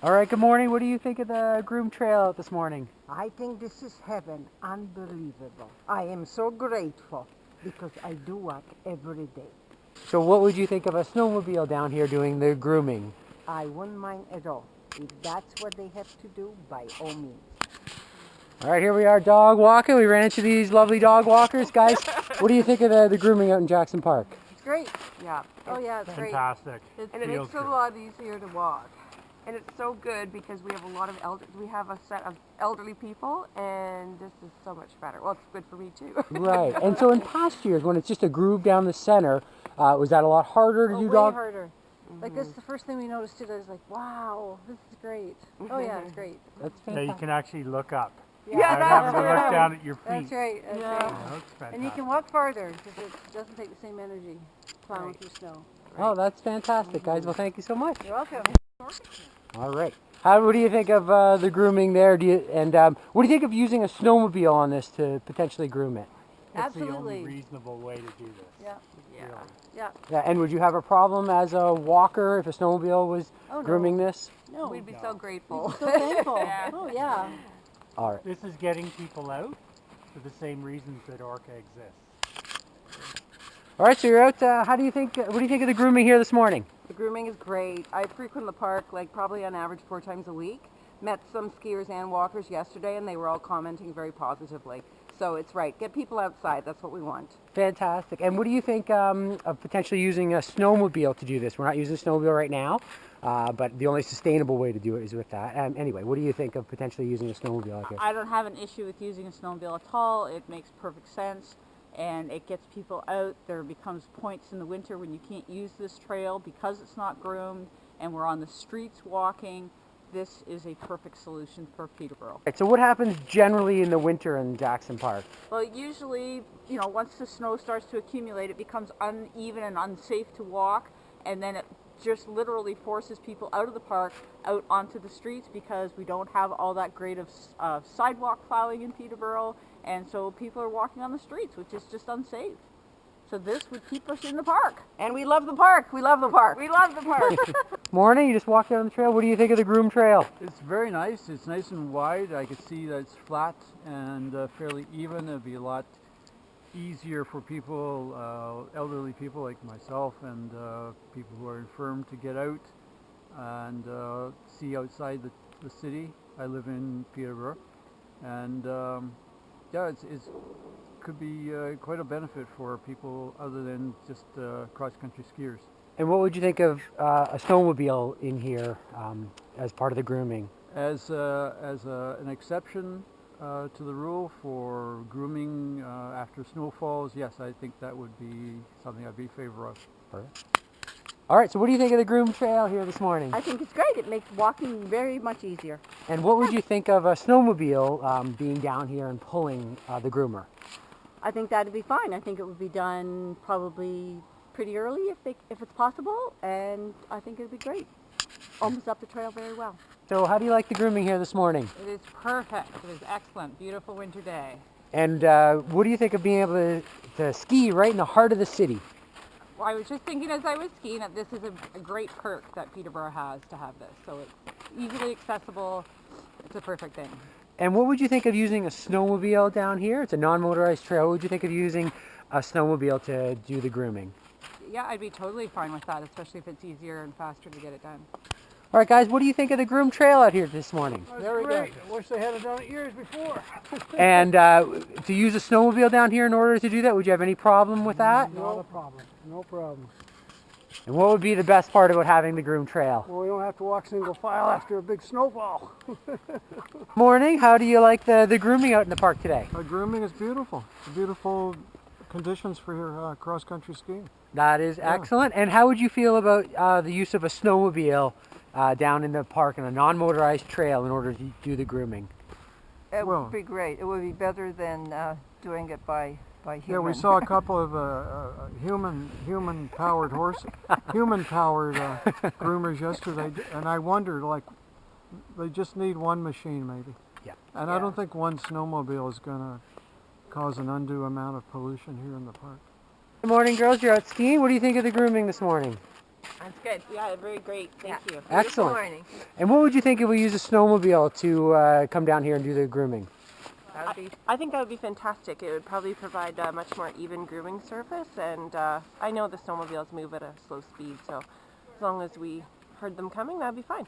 All right, good morning. What do you think of the groom trail out this morning? I think this is heaven. Unbelievable. I am so grateful because I do walk every day. So what would you think of a snowmobile down here doing the grooming? I wouldn't mind at all. If that's what they have to do, by all means. All right, here we are dog walking. We ran into these lovely dog walkers. Guys, what do you think of the grooming out in Jackson Park? It's great. Yeah. Oh yeah, it's great. Fantastic. And it makes it a lot easier to walk. And it's so good because we have a lot of we have a set of elderly people, and this is so much better. Well, it's good for me too. Right. And so in past years, when it's just a groove down the center, was that a lot harder to do way dog? harder. Like this is the first thing we noticed today. It's like, wow, this is great. Oh yeah, it's great. That's Yeah, fantastic. you can actually look up. Yeah, Not having to that's look down at your feet. That's right. That's Yeah. right. Yeah, that's fantastic. And you can walk farther because it doesn't take the same energy plowing Right. through snow. Oh, that's fantastic, guys. Well, thank you so much. You're welcome. All right. What do you think of the grooming there? What do you think of using a snowmobile on this to potentially groom it? It's the only Absolutely. reasonable way to do this. Yeah. Yeah. Yeah. Yeah, and would you have a problem as a walker if a snowmobile was Oh, no. grooming this? No. We'd be so grateful. so thankful. Yeah. Oh yeah. All right. This is getting people out for the same reasons that Orca exists. All right, so you're out. What do you think of the grooming here this morning? The grooming is great. I frequent the park like probably on average 4 times a week. Met some skiers and walkers yesterday, and they were all commenting very positively. So it's right. Get people outside. That's what we want. Fantastic. And what do you think of potentially using a snowmobile to do this? We're not using a snowmobile right now, but the only sustainable way to do it is with that. Anyway, what do you think of potentially using a snowmobile out here? I don't have an issue with using a snowmobile at all. It makes perfect sense and it gets people out. There becomes points in the winter when you can't use this trail because it's not groomed and we're on the streets walking. This is a perfect solution for Peterborough. Right, so what happens generally in the winter in Jackson Park? Well, usually, once the snow starts to accumulate, it becomes uneven and unsafe to walk, and then it just literally forces people out of the park, out onto the streets, because we don't have all that great of sidewalk plowing in Peterborough, and so people are walking on the streets, which is just unsafe. So this would keep us in the park. And we love the park. We love the park. We love the park. Morning, you just walked down the trail. What do you think of the groom trail? It's very nice. It's nice and wide. I could see that it's flat and fairly even. It'd be a lot easier for people, elderly people like myself and people who are infirm to get out and see outside the city. I live in Peterborough, and yeah, it's could be quite a benefit for people other than just cross-country skiers. And what would you think of a snowmobile in here as part of the grooming? As an exception to the rule for grooming after snow falls, yes, I think that would be something I'd be in favor of. All right, so what do you think of the groom trail here this morning? I think it's great. It makes walking very much easier. And what would you think of a snowmobile being down here and pulling the groomer? I think that'd be fine. I think it would be done probably pretty early if it's possible, and I think it'd be great. Opens up the trail very well. So how do you like the grooming here this morning? It is perfect. It is excellent. Beautiful winter day. And what do you think of being able to ski right in the heart of the city? Well, I was just thinking as I was skiing that this is a great perk that Peterborough has to have this. So it's easily accessible. It's a perfect thing. And what would you think of using a snowmobile down here? It's a non-motorized trail. What would you think of using a snowmobile to do the grooming? Yeah, I'd be totally fine with that, especially if it's easier and faster to get it done. All right, guys, what do you think of the groom trail out here this morning? Very good. I wish they had it done it years before. And to use a snowmobile down here in order to do that, would you have any problem with that? Not a problem. No problem. And what would be the best part about having the groom trail? Well, we don't have to walk single file after a big snowfall. Morning, how do you like the grooming out in the park today? Grooming is beautiful. Beautiful conditions for your cross-country skiing. That is excellent. And how would you feel about the use of a snowmobile down in the park on a non-motorized trail in order to do the grooming? It would be great. It would be better than doing it by human. Yeah, we saw a couple of human-powered groomers yesterday, and I wondered, like, they just need one machine maybe. Yeah. And I don't think one snowmobile is going to cause an undue amount of pollution here in the park. Good morning, girls. You're out skiing. What do you think of the grooming this morning? That's good. Yeah, very great. Thank you. Excellent. Morning. And what would you think if we use a snowmobile to come down here and do the grooming? That would be I think that would be fantastic. It would probably provide a much more even grooming surface, and I know the snowmobiles move at a slow speed, so as long as we heard them coming, that would be fine.